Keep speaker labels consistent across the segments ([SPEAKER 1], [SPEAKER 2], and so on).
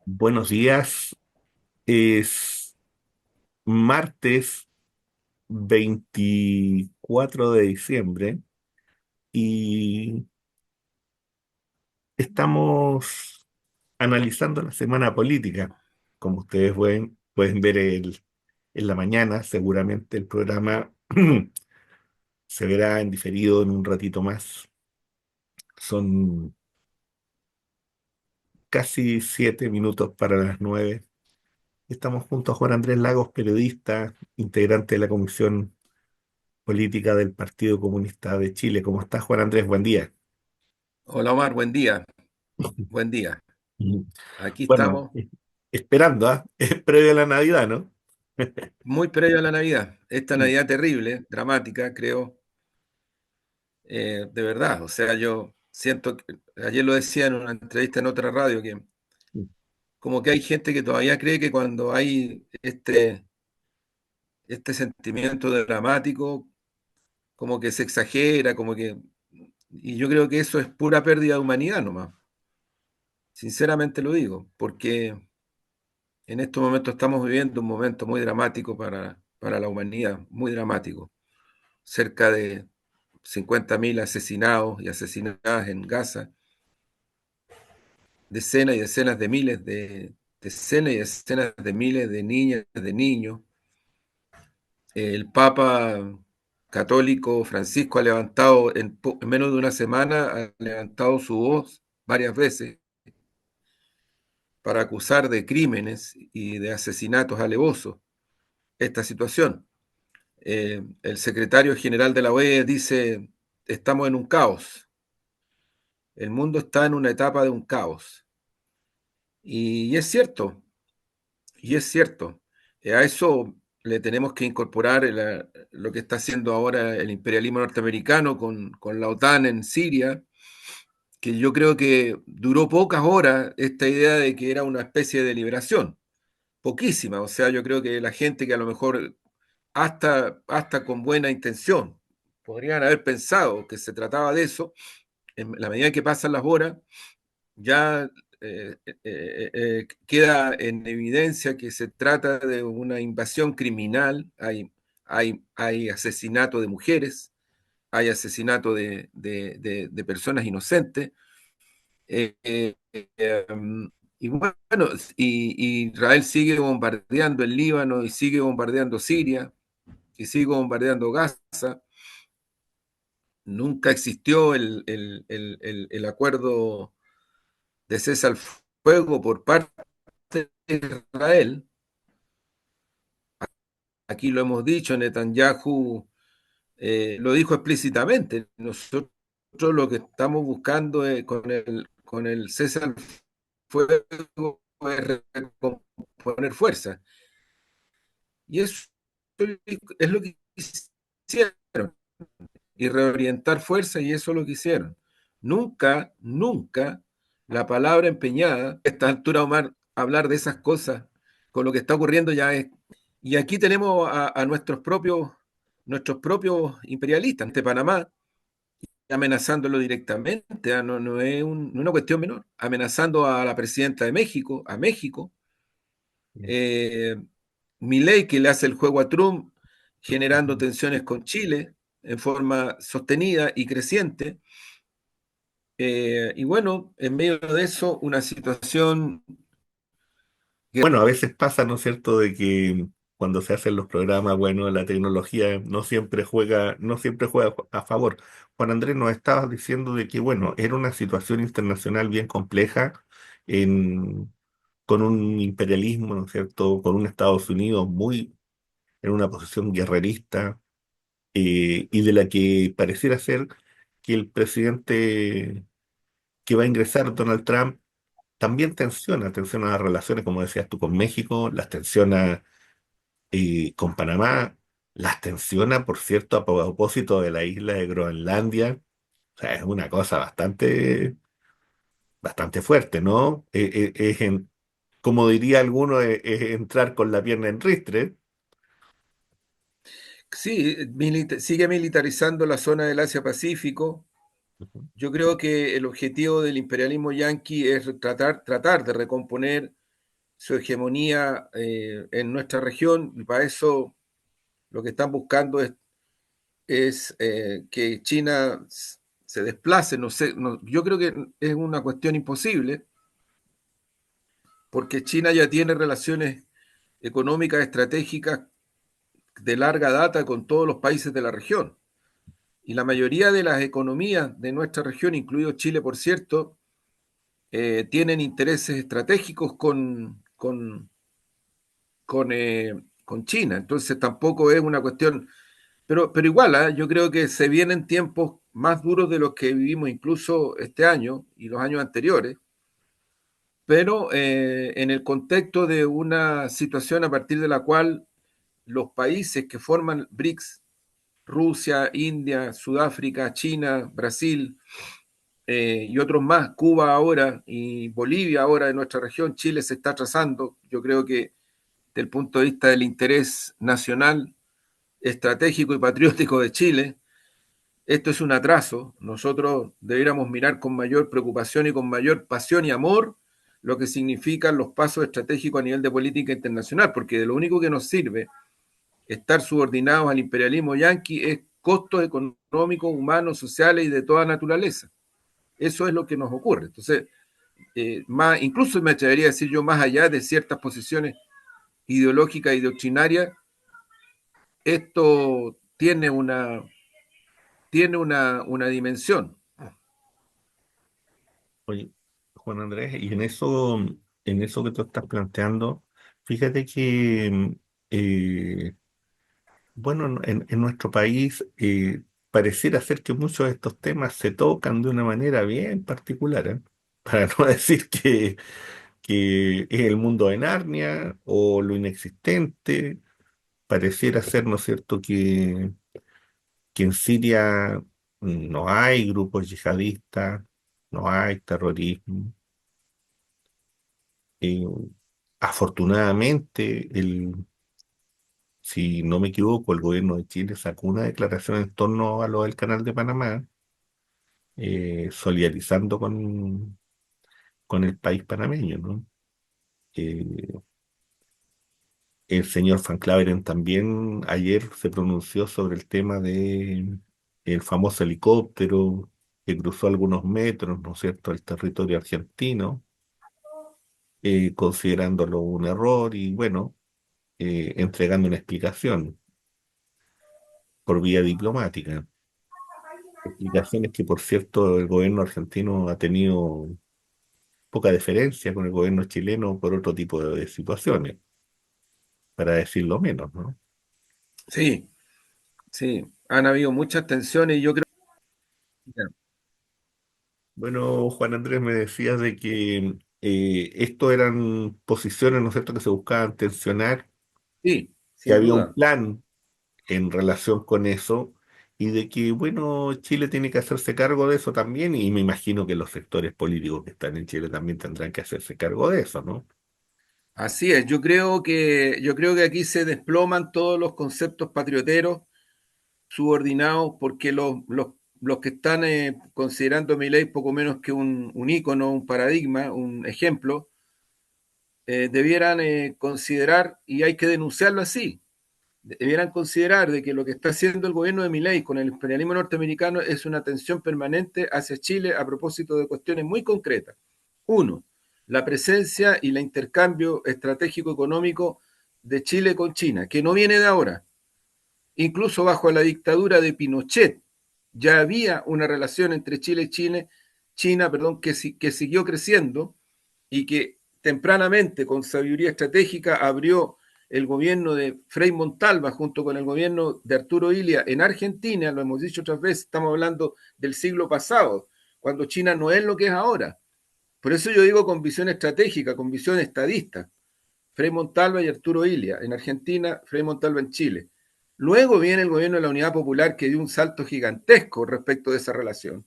[SPEAKER 1] Buenos días, es martes 24 de diciembre y estamos analizando la semana política. Como ustedes pueden ver en la mañana, seguramente el programa se verá en diferido en un ratito más. Son casi 7 minutos para las 9. Estamos junto a Juan Andrés Lagos, periodista, integrante de la Comisión Política del Partido Comunista de Chile. ¿Cómo estás, Juan Andrés? Buen día.
[SPEAKER 2] Hola Omar, buen día, buen día.
[SPEAKER 1] Ujú.
[SPEAKER 2] Aquí
[SPEAKER 1] Bueno,
[SPEAKER 2] estamos,
[SPEAKER 1] esperando, ¿ah? Es previo a la Navidad, ¿no?
[SPEAKER 2] muy previo a la Navidad. Esta Navidad terrible, dramática, creo, de verdad. O sea, yo siento, ayer lo decía en una entrevista en otra radio, que como que hay gente que todavía cree que cuando hay este sentimiento dramático, como que se exagera, como que... Y yo creo que eso es pura pérdida de humanidad nomás. Sinceramente lo digo, porque en estos momentos estamos viviendo un momento muy dramático para la humanidad, muy dramático. Cerca de 50.000 asesinados y asesinadas en Gaza, decenas y decenas de miles decenas y decenas de miles de niñas, de niños. El Papa católico Francisco ha levantado, en menos de una semana, ha levantado su voz varias veces para acusar de crímenes y de asesinatos alevosos esta situación. El secretario general de la OEA dice, estamos en un caos, el mundo está en una etapa de un caos. Y es cierto, y es cierto. A eso le tenemos que incorporar lo que está haciendo ahora el imperialismo norteamericano con la OTAN en Siria, que yo creo que duró pocas horas esta idea de que era una especie de liberación, poquísima. O sea, yo creo que la gente que a lo mejor hasta con buena intención podrían haber pensado que se trataba de eso, en la medida que pasan las horas, ya queda en evidencia que se trata de una invasión criminal, hay asesinato de mujeres, hay asesinato de personas inocentes, eh, eh, y bueno, y Israel sigue bombardeando el Líbano y sigue bombardeando Siria y sigue bombardeando Gaza. Nunca existió el acuerdo de cese al fuego por parte de Israel. Aquí lo hemos dicho, Netanyahu lo dijo explícitamente. Nosotros lo que estamos buscando con el cese al fuego es recomponer fuerza. Y eso es lo que hicieron. Y reorientar fuerza, y eso es lo que hicieron. Nunca, nunca la palabra empeñada, a esta altura, Omar, hablar de esas cosas con lo que está ocurriendo ya es. Y aquí tenemos a nuestros propios imperialistas de Panamá amenazándolo directamente, no, no es una cuestión menor, amenazando a la presidenta de México, a México, eh, Milei que le hace el juego a Trump, generando tensiones con Chile en forma sostenida y creciente. Y bueno, en medio de eso, una situación que
[SPEAKER 1] Bueno, a veces pasa, ¿no es cierto?, de que cuando se hacen los programas, bueno, la tecnología no siempre juega a favor. Juan Andrés, nos estabas diciendo de que, bueno, era una situación internacional bien compleja, en, con un imperialismo, ¿no es cierto?, con un Estados Unidos muy en una posición guerrerista, y de la que pareciera ser que el presidente que va a ingresar, Donald Trump, también tensiona las relaciones, como decías tú, con México, las tensiona con Panamá, las tensiona, por cierto, a propósito de la isla de Groenlandia. O sea, es una cosa bastante fuerte, ¿no? Como diría alguno, es entrar con la pierna en ristre.
[SPEAKER 2] sí, sigue militarizando la zona del Asia-Pacífico. Yo creo que el objetivo del imperialismo yanqui es tratar de recomponer. su hegemonía en nuestra región, y para eso lo que están buscando es que China se desplace. No sé, no, yo creo que es una cuestión imposible, porque China ya tiene relaciones económicas estratégicas de larga data con todos los países de la región. Y la mayoría de las economías de nuestra región, incluido Chile, por cierto, tienen intereses estratégicos con China. Entonces tampoco es una cuestión, pero igual, ¿eh? Yo creo que se vienen tiempos más duros de los que vivimos incluso este año y los años anteriores, pero en el contexto de una situación a partir de la cual los países que forman BRICS, Rusia, India, Sudáfrica, China, Brasil, y otros más, Cuba ahora y Bolivia ahora de nuestra región, Chile se está trazando. Yo creo que desde el punto de vista del interés nacional, estratégico y patriótico de Chile, esto es un atraso. Nosotros deberíamos mirar con mayor preocupación y con mayor pasión y amor lo que significan los pasos estratégicos a nivel de política internacional, porque de lo único que nos sirve estar subordinados al imperialismo yanqui es costos económicos, humanos, sociales y de toda naturaleza. Eso es lo que nos ocurre. Entonces, incluso me atrevería a decir yo, más allá de ciertas posiciones ideológicas y doctrinarias, esto tiene una dimensión.
[SPEAKER 1] Oye, Juan Andrés, y en eso que tú estás planteando, fíjate que, bueno, en nuestro país pareciera ser que muchos de estos temas se tocan de una manera bien particular, ¿eh? Para no decir que es el mundo de Narnia o lo inexistente, pareciera ser, ¿no es cierto?, que en Siria no hay grupos yihadistas, no hay terrorismo. Eh, Afortunadamente, si no me equivoco, el gobierno de Chile sacó una declaración en torno a lo del Canal de Panamá, solidarizando con el país panameño, ¿no? Eh, el señor Van Claveren también ayer se pronunció sobre el tema de el famoso helicóptero que cruzó algunos metros, ¿no es cierto?, el territorio argentino, considerándolo un error y bueno, entregando una explicación por vía diplomática. Explicaciones que, por cierto, el gobierno argentino ha tenido poca deferencia con el gobierno chileno por otro tipo de situaciones, para decirlo menos, ¿no?
[SPEAKER 2] Sí, sí, han habido muchas tensiones y yo creo que
[SPEAKER 1] Bueno, Juan Andrés, me decías de que esto eran posiciones, ¿no es cierto?, que se buscaban tensionar,
[SPEAKER 2] sí,
[SPEAKER 1] que
[SPEAKER 2] sin
[SPEAKER 1] había un
[SPEAKER 2] duda.
[SPEAKER 1] plan en relación con eso y de que, bueno, Chile tiene que hacerse cargo de eso también y me imagino que los sectores políticos que están en Chile también tendrán que hacerse cargo de eso, ¿no?
[SPEAKER 2] Así es, yo creo que aquí se desploman todos los conceptos patrioteros subordinados porque los que están considerando a Milei poco menos que un ícono, un paradigma, un ejemplo, debieran considerar, y hay que denunciarlo así, debieran considerar de que lo que está haciendo el gobierno de Milei con el imperialismo norteamericano es una tensión permanente hacia Chile a propósito de cuestiones muy concretas. Uno, la presencia y el intercambio estratégico económico de Chile con China, que no viene de ahora. Incluso bajo la dictadura de Pinochet ya había una relación entre Chile y China, perdón, que siguió creciendo y que tempranamente, con sabiduría estratégica, abrió el gobierno de Frei Montalva junto con el gobierno de Arturo Illia en Argentina. Lo hemos dicho otras veces, estamos hablando del siglo pasado, cuando China no es lo que es ahora. Por eso yo digo con visión estratégica, con visión estadista. Frei Montalva y Arturo Illia en Argentina, Frei Montalva en Chile. Luego viene el gobierno de la Unidad Popular que dio un salto gigantesco respecto de esa relación.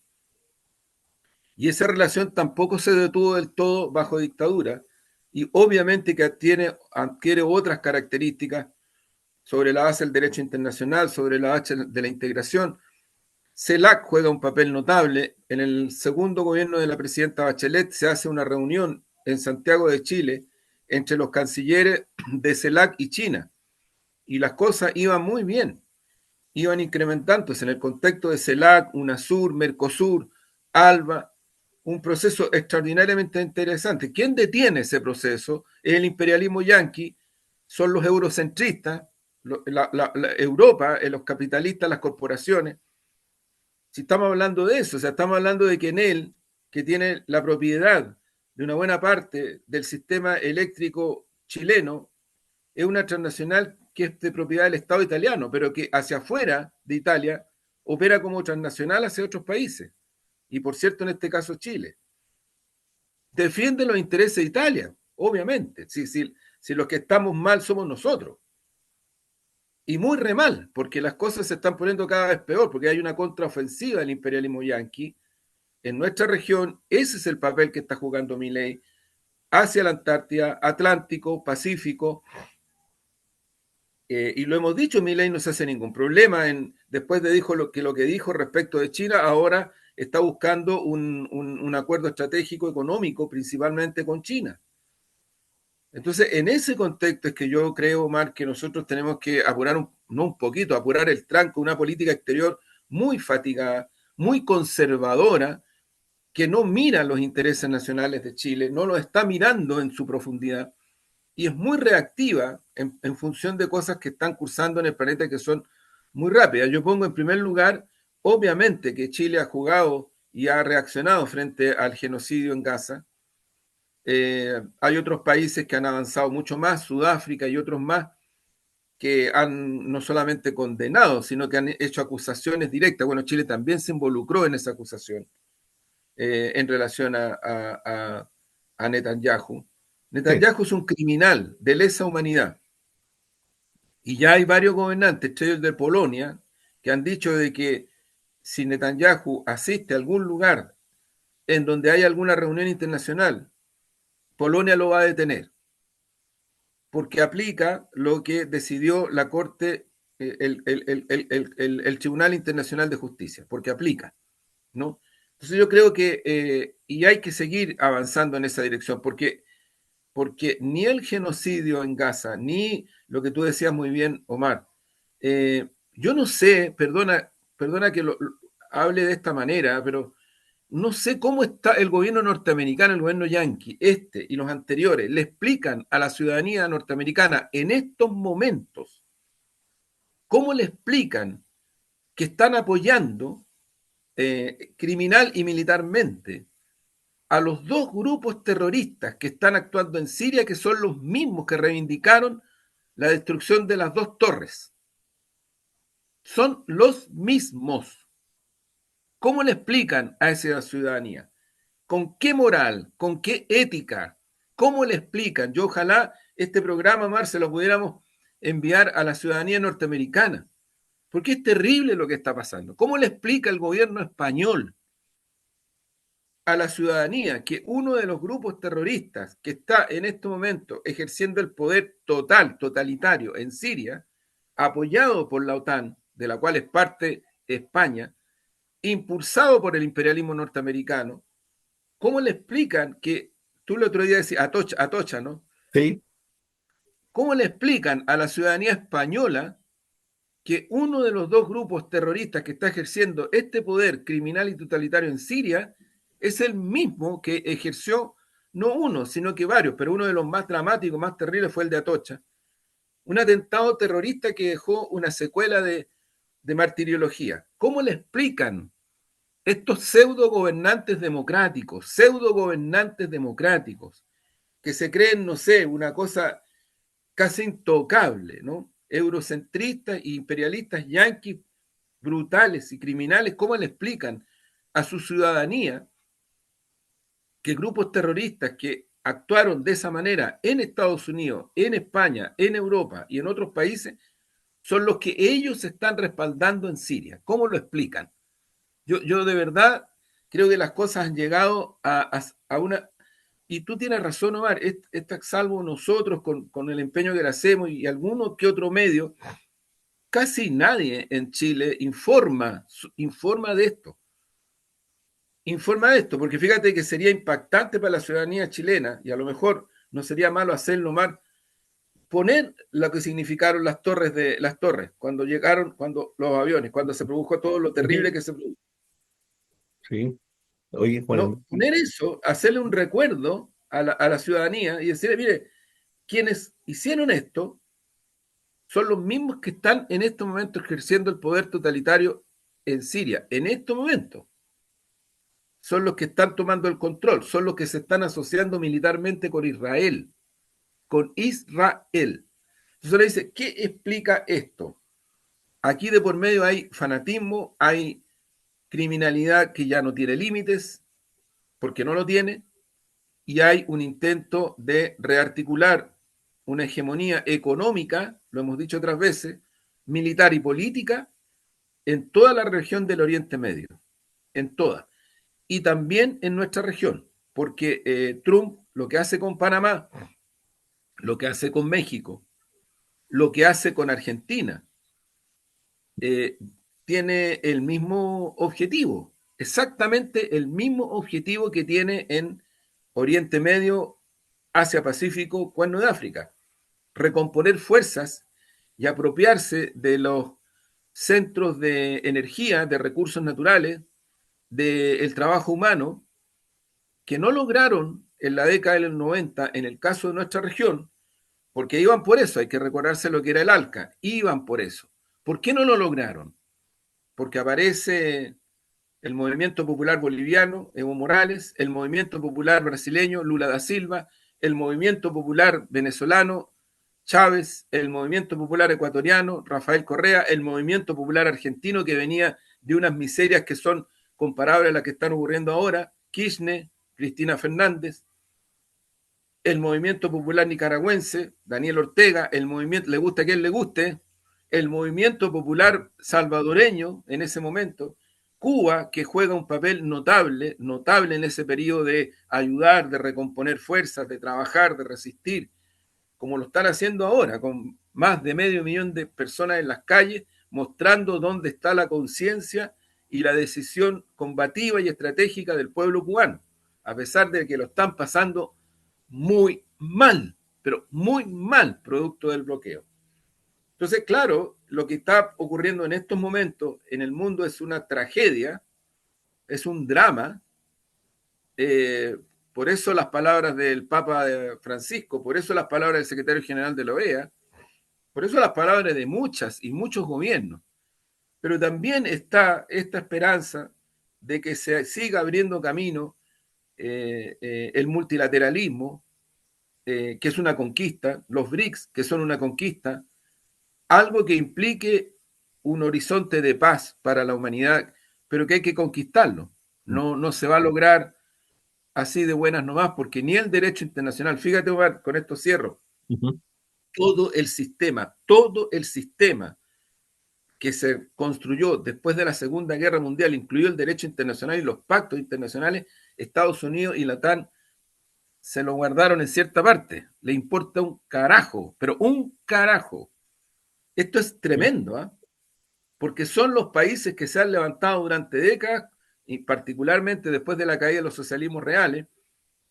[SPEAKER 2] Y esa relación tampoco se detuvo del todo bajo dictadura y obviamente que adquiere otras características sobre la base del derecho internacional, sobre la base de la integración. CELAC juega un papel notable. En el segundo gobierno de la presidenta Bachelet se hace una reunión en Santiago de Chile entre los cancilleres de CELAC y China. Y las cosas iban muy bien, iban incrementándose en el contexto de CELAC, UNASUR, Mercosur, ALBA, un proceso extraordinariamente interesante. ¿Quién detiene ese proceso? Es el imperialismo yanqui, son los eurocentristas, la Europa, los capitalistas, las corporaciones. Si estamos hablando de eso, o sea, estamos hablando de que Enel, que tiene la propiedad de una buena parte del sistema eléctrico chileno, es una transnacional que es de propiedad del Estado italiano, pero que hacia afuera de Italia opera como transnacional hacia otros países. Y por cierto, en este caso Chile. Defiende los intereses de Italia, obviamente. Si los que estamos mal somos nosotros. Y muy re mal, porque las cosas se están poniendo cada vez peor, porque hay una contraofensiva del imperialismo yanqui en nuestra región. Ese es el papel que está jugando Milei hacia la Antártida, Atlántico, Pacífico. Y lo hemos dicho, Milei no se hace ningún problema. Después de dijo lo que dijo respecto de China, ahora está buscando un acuerdo estratégico económico, principalmente con China. Entonces, en ese contexto es que yo creo, Omar, que nosotros tenemos que apurar, no un poquito, apurar el tranco, una política exterior muy fatigada, muy conservadora, que no mira los intereses nacionales de Chile, no lo está mirando en su profundidad y es muy reactiva en función de cosas que están cursando en el planeta que son muy rápidas. Yo pongo en primer lugar, obviamente, que Chile ha jugado y ha reaccionado frente al genocidio en Gaza. Hay otros países que han avanzado mucho más, Sudáfrica y otros más, que han no solamente condenado, sino que han hecho acusaciones directas. Bueno, Chile también se involucró en esa acusación en relación a Netanyahu.
[SPEAKER 1] Sí,
[SPEAKER 2] Netanyahu es un criminal de lesa humanidad. Y ya hay varios gobernantes, entre ellos de Polonia, que han dicho de que si Netanyahu asiste a algún lugar en donde hay alguna reunión internacional, Polonia lo va a detener, porque aplica lo que decidió la Corte, el Tribunal Internacional de Justicia, porque aplica, ¿no? Entonces yo creo que, y hay que seguir avanzando en esa dirección, porque ni el genocidio en Gaza, ni lo que tú decías muy bien, Omar, yo no sé, perdona que hable de esta manera, pero no sé cómo está el gobierno norteamericano, el gobierno yanqui, este y los anteriores, le explican a la ciudadanía norteamericana en estos momentos, cómo le explican que están apoyando criminal y militarmente a los dos grupos terroristas que están actuando en Siria, que son los mismos que reivindicaron la destrucción de las dos torres. Son los mismos. ¿Cómo le explican a esa ciudadanía? ¿Con qué moral? ¿Con qué ética? ¿Cómo le explican? Yo ojalá este programa, Mar, se lo pudiéramos enviar a la ciudadanía norteamericana, porque es terrible lo que está pasando. ¿Cómo le explica el gobierno español a la ciudadanía que uno de los grupos terroristas que está en este momento ejerciendo el poder total, totalitario en Siria, apoyado por la OTAN, de la cual es parte España, impulsado por el imperialismo norteamericano, ¿cómo le explican que, tú el otro día decías, Atocha, ¿no?
[SPEAKER 1] sí,
[SPEAKER 2] ¿Cómo le explican a la ciudadanía española que uno de los dos grupos terroristas que está ejerciendo este poder criminal y totalitario en Siria es el mismo que ejerció no uno, sino que varios, pero uno de los más dramáticos, más terribles fue el de Atocha, un atentado terrorista que dejó una secuela de martiriología? ¿Cómo le explican estos pseudo gobernantes democráticos, que se creen, no sé, una cosa casi intocable, ¿no? Eurocentristas e imperialistas yanquis brutales y criminales, ¿cómo le explican a su ciudadanía que grupos terroristas que actuaron de esa manera en Estados Unidos, en España, en Europa y en otros países son los que ellos están respaldando en Siria? ¿Cómo lo explican? Yo de verdad creo que las cosas han llegado a una... Y tú tienes razón, Omar, salvo nosotros con el empeño que le hacemos y alguno que otro medio, casi nadie en Chile informa de esto. Informa de esto, porque fíjate que sería impactante para la ciudadanía chilena y a lo mejor no sería malo hacerlo más, poner lo que significaron las torres, cuando llegaron, cuando los aviones, cuando se produjo todo lo terrible
[SPEAKER 1] Ujú.
[SPEAKER 2] que se produjo.
[SPEAKER 1] Sí. Oye, Juan
[SPEAKER 2] No,
[SPEAKER 1] Andrés.
[SPEAKER 2] poner eso, hacerle un recuerdo a la ciudadanía y decirle, mire, quienes hicieron esto son los mismos que están en estos momentos ejerciendo el poder totalitario en Siria, en estos momentos. Son los que están tomando el control, son los que se están asociando militarmente con Israel, con Israel. Entonces le dice, ¿qué explica esto? Aquí de por medio hay fanatismo, hay criminalidad que ya no tiene límites, porque no lo tiene, y hay un intento de rearticular una hegemonía económica, lo hemos dicho otras veces, militar y política en toda la región del Oriente Medio, en toda, y también en nuestra región, porque Trump lo que hace con Panamá, lo que hace con México, lo que hace con Argentina, eh, tiene el mismo objetivo, exactamente el mismo objetivo que tiene en Oriente Medio, Asia Pacífico, Cuerno de África, recomponer fuerzas y apropiarse de los centros de energía, de recursos naturales, del trabajo humano, que no lograron en la década del 90, en el caso de nuestra región, porque iban por eso, hay que recordarse lo que era el ALCA, iban por eso. ¿Por qué no lo lograron? Porque aparece el movimiento popular boliviano, Evo Morales, el movimiento popular brasileño, Lula da Silva, el movimiento popular venezolano, Chávez, el movimiento popular ecuatoriano, Rafael Correa, el movimiento popular argentino que venía de unas miserias que son comparables a las que están ocurriendo ahora, Kirchner, Cristina Fernández, el movimiento popular nicaragüense, Daniel Ortega, el movimiento, le gusta a quien le guste, el movimiento popular salvadoreño en ese momento, Cuba, que juega un papel notable, notable en ese periodo de ayudar, de recomponer fuerzas, de trabajar, de resistir, como lo están haciendo ahora, con más de medio millón de personas en las calles, mostrando dónde está la conciencia y la decisión combativa y estratégica del pueblo cubano, a pesar de que lo están pasando muy mal, pero muy mal, producto del bloqueo. Entonces, claro, lo que está ocurriendo en estos momentos en el mundo es una tragedia, es un drama. eh, por eso las palabras del Papa Francisco, por eso las palabras del secretario general de la OEA, por eso las palabras de muchas y muchos gobiernos. Pero también está esta esperanza de que se siga abriendo camino el multilateralismo, que es una conquista, los BRICS, que son una conquista, algo que implique un horizonte de paz para la humanidad, pero que hay que conquistarlo. No, no se va a lograr así de buenas nomás, porque ni el derecho internacional, fíjate, Omar, con esto cierro,
[SPEAKER 1] Ujú.
[SPEAKER 2] todo el sistema que se construyó después de la Segunda Guerra Mundial, incluido el derecho internacional y los pactos internacionales, Estados Unidos y la OTAN se lo guardaron en cierta parte. Le importa un carajo, pero un carajo. Esto es
[SPEAKER 1] Sí.
[SPEAKER 2] tremendo, ¿eh? Porque son los países que se han levantado durante décadas, y particularmente después de la caída de los socialismos reales,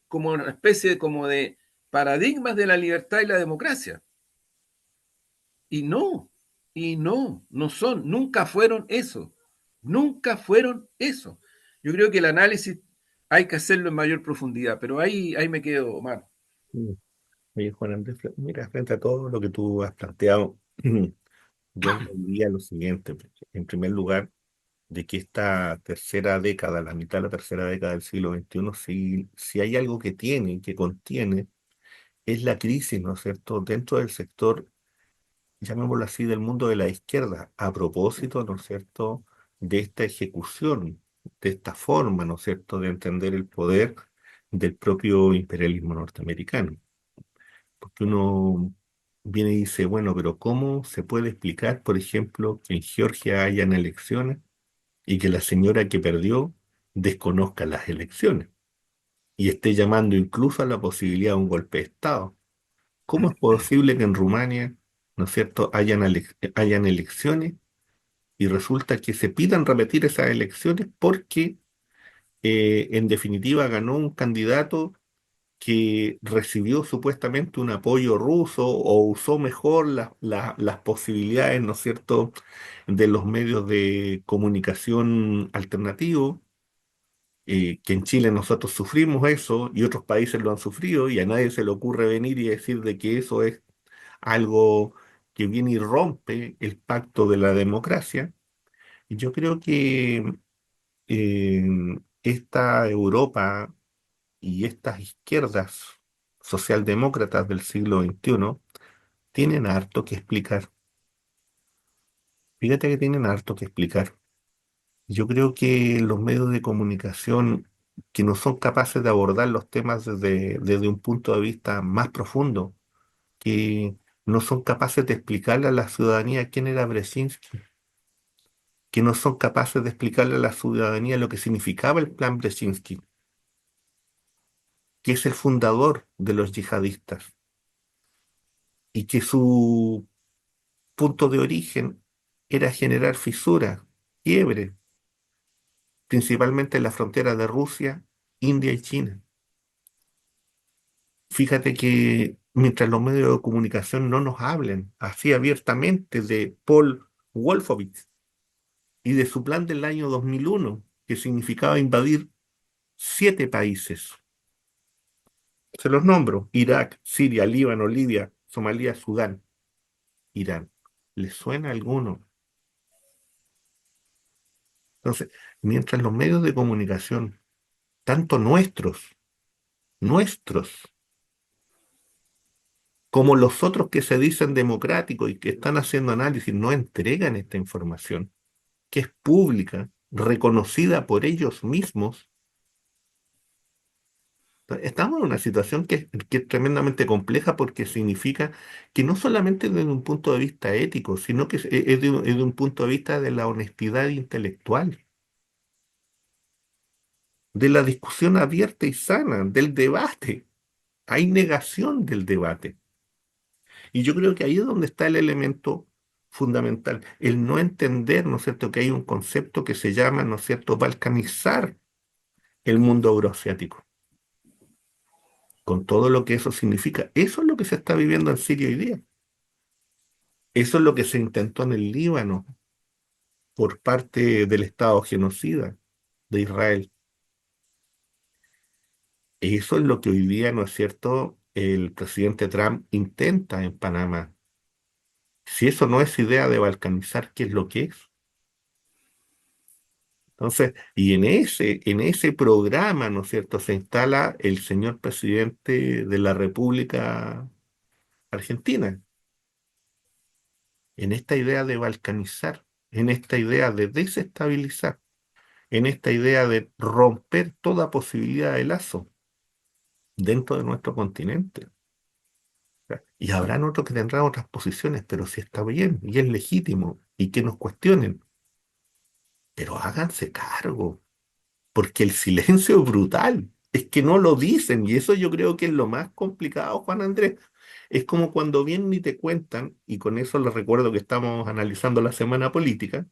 [SPEAKER 2] como una especie como de paradigmas de la libertad y la democracia. Y no, no son, nunca fueron eso, nunca fueron eso. Yo creo que el análisis hay que hacerlo en mayor profundidad, pero ahí me quedo, Omar.
[SPEAKER 1] Sí. Oye, Juan Andrés, mira, frente a todo lo que tú has planteado, yo diría lo siguiente. En primer lugar, de que esta tercera década, la mitad de la tercera década del siglo XXI, si hay algo que tiene, que contiene, es la crisis, ¿no es cierto?, dentro del sector, llamémoslo así, del mundo de la izquierda, a propósito, ¿no es cierto?, de esta ejecución, de esta forma, ¿no es cierto?, de entender el poder del propio imperialismo norteamericano. Porque uno viene y dice, bueno, pero ¿cómo se puede explicar, por ejemplo, que en Georgia hayan elecciones y que la señora que perdió desconozca las elecciones y esté llamando incluso a la posibilidad de un golpe de Estado? ¿Cómo es posible que en Rumania, ¿no es cierto?, hayan elecciones y resulta que se pidan repetir esas elecciones porque, en definitiva, ganó un candidato que recibió supuestamente un apoyo ruso o usó mejor las posibilidades, ¿no es cierto?, de los medios de comunicación alternativos, que en Chile nosotros sufrimos eso y otros países lo han sufrido y a nadie se le ocurre venir y decir de que eso es algo que viene y rompe el pacto de la democracia. Y yo creo que esta Europa y estas izquierdas socialdemócratas del siglo XXI tienen harto que explicar. Fíjate que tienen harto que explicar. Yo creo que los medios de comunicación que no son capaces de abordar los temas desde un punto de vista más profundo, que no son capaces de explicarle a la ciudadanía quién era Brzezinski, que no son capaces de explicarle a la ciudadanía lo que significaba el plan Brzezinski, que es el fundador de los yihadistas y que su punto de origen era generar fisuras, quiebre, principalmente en la frontera de Rusia, India y China. Fíjate que mientras los medios de comunicación no nos hablen así abiertamente de Paul Wolfowitz y de su plan del año 2001, que significaba invadir 7 países. Se los nombro: Irak, Siria, Líbano, Libia, Somalia, Sudán, Irán. ¿Les suena alguno? Entonces, mientras los medios de comunicación, tanto nuestros, como los otros que se dicen democráticos y que están haciendo análisis, no entregan esta información, que es pública, reconocida por ellos mismos, estamos en una situación que es tremendamente compleja porque significa que no solamente desde un punto de vista ético, sino que es de un punto de vista de la honestidad intelectual, de la discusión abierta y sana, del debate. Hay negación del debate. Y yo creo que ahí es donde está el elemento fundamental, el no entender, ¿no es cierto?, que hay un concepto que se llama, ¿no es cierto?, balcanizar el mundo euroasiático, con todo lo que eso significa. Eso es lo que se está viviendo en Siria hoy día. Eso es lo que se intentó en el Líbano por parte del Estado genocida de Israel. Eso es lo que hoy día, ¿no es cierto?, el presidente Trump intenta en Panamá. Si eso no es idea de balcanizar, ¿qué es lo que es? Entonces, y en ese programa, ¿no es cierto?, se instala el señor presidente de la República Argentina, en esta idea de balcanizar, en esta idea de desestabilizar, en esta idea de romper toda posibilidad de lazo dentro de nuestro continente. Y habrán otros que tendrán otras posiciones, pero si está bien y es legítimo y que nos cuestionen, pero háganse cargo. Porque el silencio es brutal, es que no lo dicen y eso yo creo que es lo más complicado, Juan Andrés. Es como cuando vienen y te cuentan, y con eso les recuerdo que estamos analizando la semana política,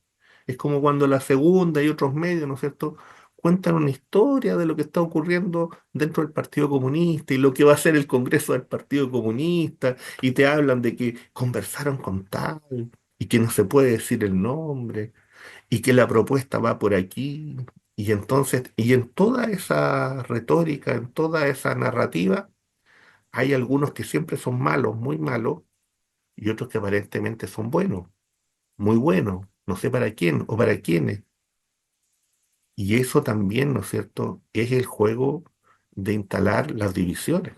[SPEAKER 1] es como cuando la segunda y otros medios, ¿no es cierto?, cuentan una historia de lo que está ocurriendo dentro del Partido Comunista y lo que va a ser el Congreso del Partido Comunista, y te hablan de que conversaron con tal y que no se puede decir el nombre y que la propuesta va por aquí. Y entonces, y en toda esa retórica, en toda esa narrativa, hay algunos que siempre son malos, muy malos, y otros que aparentemente son buenos, muy buenos, no sé para quién o para quiénes. Y eso también, ¿no es cierto?, es el juego de instalar las divisiones.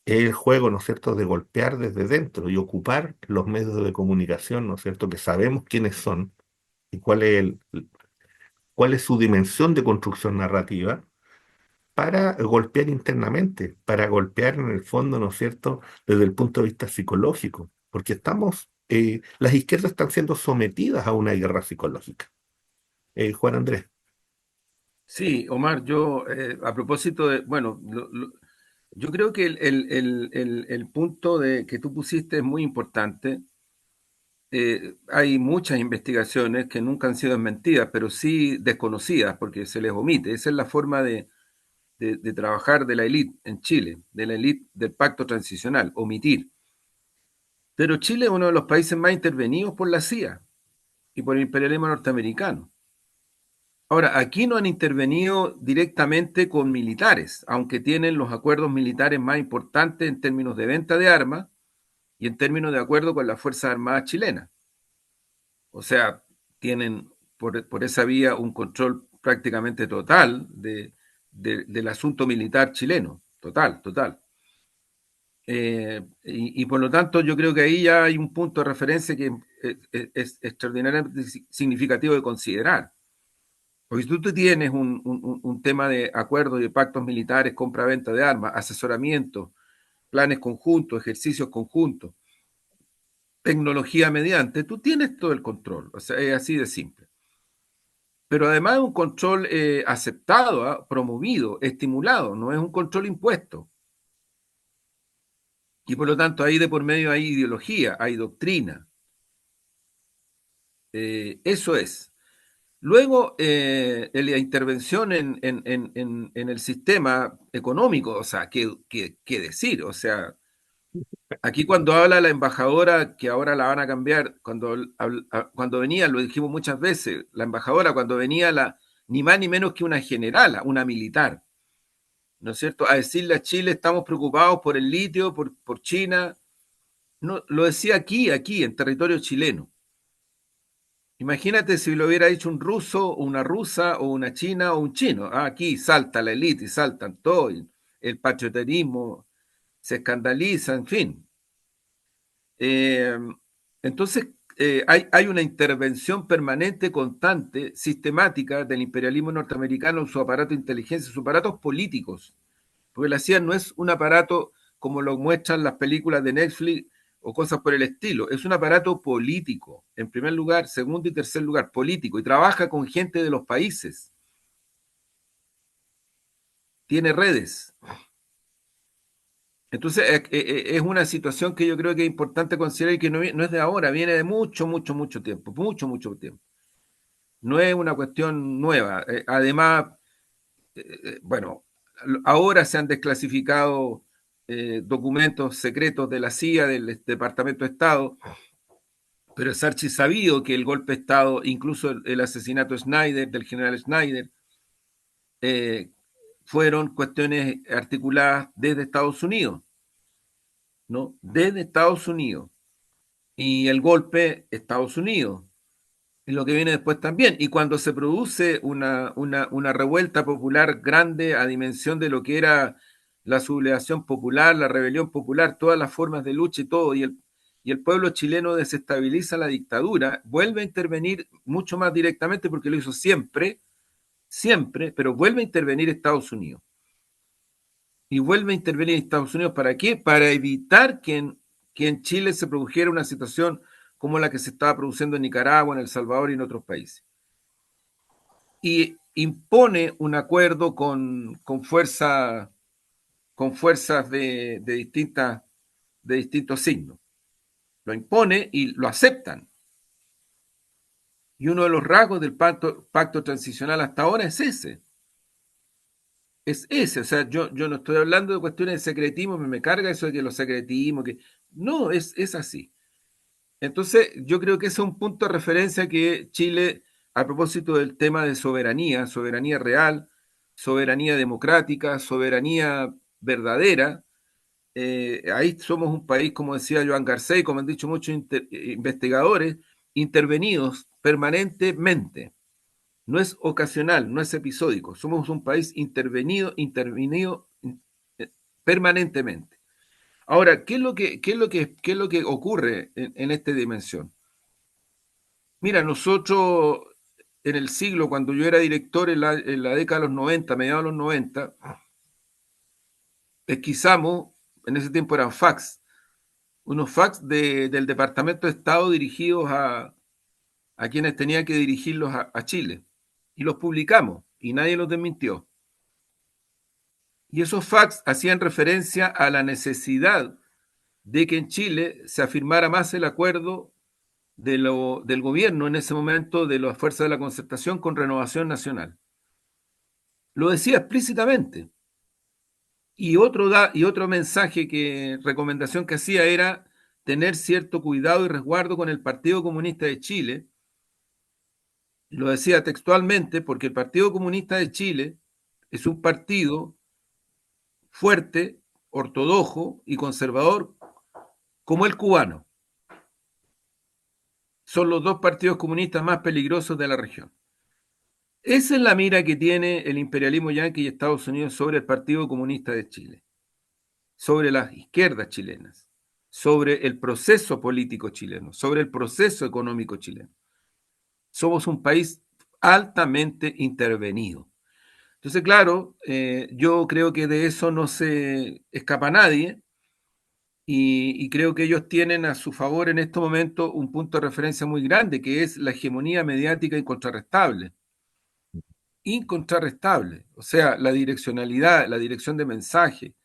[SPEAKER 1] Es el juego, ¿no es cierto?, de golpear desde dentro y ocupar los medios de comunicación, ¿no es cierto?, que sabemos quiénes son y cuál es su dimensión de construcción narrativa para golpear internamente, para golpear en el fondo, ¿no es cierto?, desde el punto de vista psicológico, porque las izquierdas están siendo sometidas a una guerra psicológica. Juan Andrés.
[SPEAKER 2] Sí, Omar, yo a propósito de, bueno, yo creo que el punto que tú pusiste es muy importante. Hay muchas investigaciones que nunca han sido desmentidas, pero sí desconocidas porque se les omite. Esa es la forma de trabajar de la élite en Chile, de la élite del pacto transicional, omitir. Pero Chile es uno de los países más intervenidos por la CIA y por el imperialismo norteamericano. Ahora, aquí no han intervenido directamente con militares, aunque tienen los acuerdos militares más importantes en términos de venta de armas y en términos de acuerdo con las Fuerzas Armadas chilenas. O sea, tienen por esa vía un control prácticamente total del asunto militar chileno. Total, total. Y por lo tanto, yo creo que ahí ya hay un punto de referencia que es extraordinariamente significativo de considerar. Porque si tú tienes un tema de acuerdos y de pactos militares, compra-venta de armas, asesoramiento, planes conjuntos, ejercicios conjuntos, tecnología mediante, tú tienes todo el control. O sea, es así de simple. Pero además es un control aceptado, ¿ah? Promovido, estimulado, no es un control impuesto. Y por lo tanto ahí de por medio hay ideología, hay doctrina. Eso es. Luego, la intervención en el sistema económico, o sea, ¿qué decir? O sea, aquí cuando habla la embajadora, que ahora la van a cambiar, cuando venía, lo dijimos muchas veces, la embajadora cuando venía, ni más ni menos que una generala, una militar, ¿no es cierto? A decirle a Chile, estamos preocupados por el litio, por China. No, lo decía aquí, en territorio chileno. Imagínate si lo hubiera dicho un ruso, o una rusa, o una china, o un chino. Ah, aquí salta la élite y saltan todo, y el patrioterismo se escandaliza, en fin. Eh, entonces, hay una intervención permanente, constante, sistemática del imperialismo norteamericano en su aparato de inteligencia, sus aparatos políticos. Porque la CIA no es un aparato como lo muestran las películas de Netflix o cosas por el estilo. Es un aparato político, en primer lugar, segundo y tercer lugar, político, y trabaja con gente de los países. Tiene redes. Entonces, es una situación que yo creo que es importante considerar y que no es de ahora, viene de mucho, mucho, mucho tiempo, mucho, mucho tiempo. No es una cuestión nueva. Además, bueno, ahora se han desclasificado documentos secretos de la CIA, del Departamento de Estado, pero es archisabido que el golpe de Estado, incluso el asesinato de Snyder, del general Snyder, eh, fueron cuestiones articuladas desde Estados Unidos, ¿no? Desde Estados Unidos. Y el golpe, Estados Unidos. Y lo que viene después también. Y cuando se produce una revuelta popular grande a dimensión de lo que era la sublevación popular, la rebelión popular, todas las formas de lucha y todo, y el pueblo chileno desestabiliza la dictadura, vuelve a intervenir mucho más directamente porque lo hizo siempre, siempre, pero vuelve a intervenir Estados Unidos. Y vuelve a intervenir Estados Unidos, ¿para qué? Para evitar que en Chile se produjera una situación como la que se estaba produciendo en Nicaragua, en El Salvador y en otros países. Y impone un acuerdo con fuerzas de distintos signos. Lo impone y lo aceptan. Y uno de los rasgos del pacto transicional hasta ahora es ese. Es ese. O sea, yo no estoy hablando de cuestiones de secretismo, me carga eso de que los secretismos, que. No, es así. Entonces, yo creo que ese es un punto de referencia que Chile, a propósito del tema de soberanía, soberanía real, soberanía democrática, soberanía verdadera, ahí somos un país, como decía Joan Garcés, como han dicho muchos investigadores, intervenidos permanentemente. No es ocasional, no es episódico. Somos un país intervenido permanentemente. Ahora, ¿qué es lo que ocurre en esta dimensión? Mira, nosotros en el siglo, cuando yo era director en la década de los 90, mediados de los 90, pesquisamos, en ese tiempo eran fax, unos fax del Departamento de Estado dirigidos a quienes tenían que dirigirlos a Chile. Y los publicamos y nadie los desmintió. Y esos fax hacían referencia a la necesidad de que en Chile se afirmara más el acuerdo del gobierno en ese momento de las fuerzas de la concertación con Renovación Nacional. Lo decía explícitamente. Y otro mensaje recomendación que hacía era tener cierto cuidado y resguardo con el Partido Comunista de Chile. Lo decía textualmente porque el Partido Comunista de Chile es un partido fuerte, ortodoxo y conservador como el cubano. Son los dos partidos comunistas más peligrosos de la región. Esa es la mira que tiene el imperialismo yanqui y Estados Unidos sobre el Partido Comunista de Chile, sobre las izquierdas chilenas, sobre el proceso político chileno, sobre el proceso económico chileno. Somos un país altamente intervenido. Entonces, claro, yo creo que de eso no se escapa nadie y creo que ellos tienen a su favor en este momento un punto de referencia muy grande, que es la hegemonía mediática incontrarrestable. Incontrarrestable. O sea, la direccionalidad, la dirección de mensaje,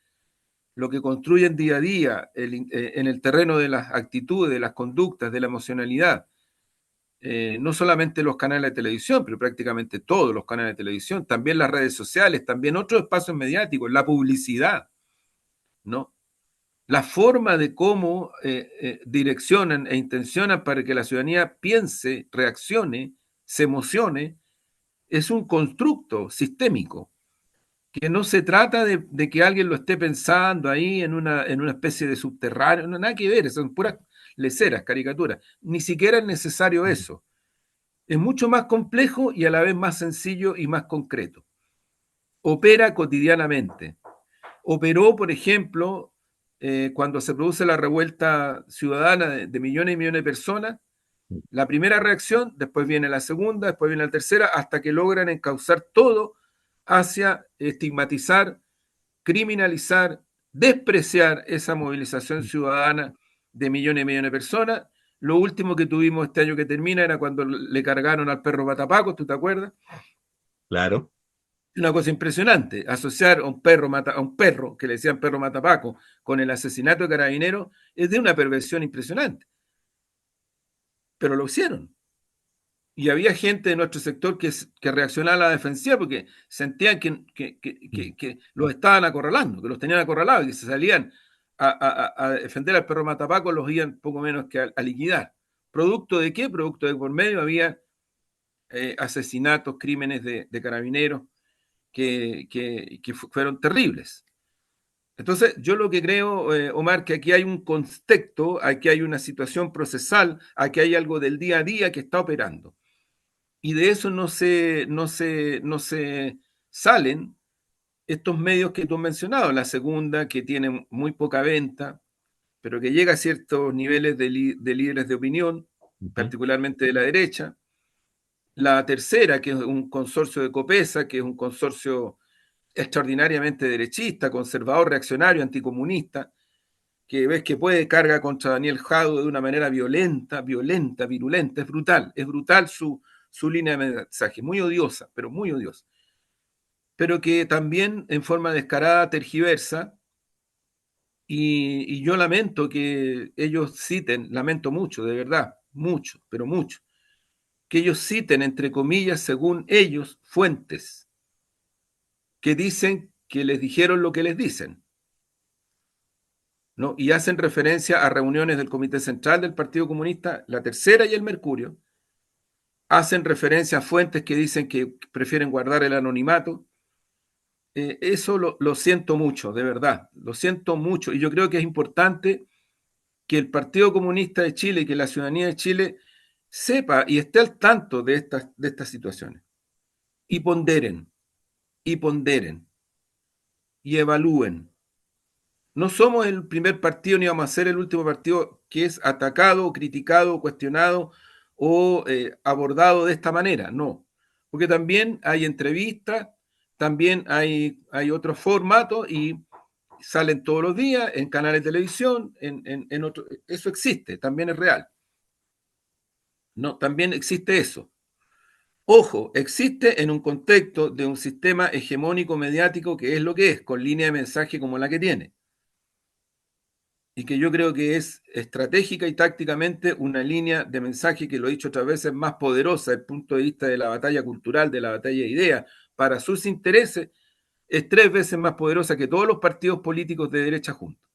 [SPEAKER 2] lo que construyen día a día en el terreno de las actitudes, de las conductas, de la emocionalidad. No solamente los canales de televisión, pero prácticamente todos los canales de televisión, también las redes sociales, también otros espacios mediáticos, la publicidad, ¿no? La forma de cómo direccionan e intencionan para que la ciudadanía piense, reaccione, se emocione, es un constructo sistémico, que no se trata de que alguien lo esté pensando ahí en una especie de subterráneo, no, nada que ver, son puras leceras, caricaturas, ni siquiera es necesario eso. Es mucho más complejo y a la vez más sencillo y más concreto. Opera cotidianamente. Operó, por ejemplo, cuando se produce la revuelta ciudadana de millones y millones de personas, la primera reacción, después viene la segunda, después viene la tercera, hasta que logran encauzar todo hacia estigmatizar, criminalizar, despreciar esa movilización ciudadana de millones y millones de personas. Lo último que tuvimos este año que termina era cuando le cargaron al perro Matapaco, ¿tú te acuerdas?
[SPEAKER 1] Claro.
[SPEAKER 2] Una cosa impresionante, asociar a un perro que le decían perro Matapaco con el asesinato de Carabineros es de una perversión impresionante, pero lo hicieron. Y había gente de nuestro sector que reaccionaba a la defensiva porque sentían que los estaban acorralando, que los tenían acorralados y que se salían a defender al perro Matapaco, los iban poco menos que a liquidar. ¿Producto de qué? Producto de que por medio había asesinatos, crímenes de carabineros que fueron terribles. Entonces, yo lo que creo, Omar, que aquí hay un contexto, aquí hay una situación procesal, aquí hay algo del día a día que está operando. Y de eso no se salen estos medios que tú has mencionado. La segunda, que tiene muy poca venta, pero que llega a ciertos niveles de líderes de opinión,
[SPEAKER 1] Ujú.
[SPEAKER 2] particularmente de la derecha. La tercera, que es un consorcio de Copesa, que es un consorcio extraordinariamente derechista, conservador, reaccionario, anticomunista, que ves que puede carga contra Daniel Jadue de una manera violenta, violenta, virulenta, es brutal su línea de mensaje, muy odiosa, pero muy odiosa, pero que también en forma descarada tergiversa y yo lamento que ellos citen, lamento mucho, de verdad, mucho, pero mucho, que ellos citen, entre comillas, según ellos, fuentes que dicen que les dijeron lo que les dicen, ¿no? Y hacen referencia a reuniones del Comité Central del Partido Comunista, la Tercera y el Mercurio, hacen referencia a fuentes que dicen que prefieren guardar el anonimato. Eso lo siento mucho, de verdad, lo siento mucho. Y yo creo que es importante que el Partido Comunista de Chile y que la ciudadanía de Chile sepa y esté al tanto de estas situaciones. Y ponderen, y ponderen, y evalúen. No somos el primer partido ni vamos a ser el último partido que es atacado, criticado, cuestionado o abordado de esta manera. No, porque también hay entrevistas, también hay otros formatos y salen todos los días en canales de televisión, eso existe, también es real. No, también existe eso. Ojo, existe en un contexto de un sistema hegemónico mediático que es lo que es, con línea de mensaje como la que tiene. Y que yo creo que es estratégica y tácticamente una línea de mensaje que lo he dicho otras veces más poderosa desde el punto de vista de la batalla cultural, de la batalla de ideas, para sus intereses, es 3 veces más poderosa que todos los partidos políticos de derecha juntos.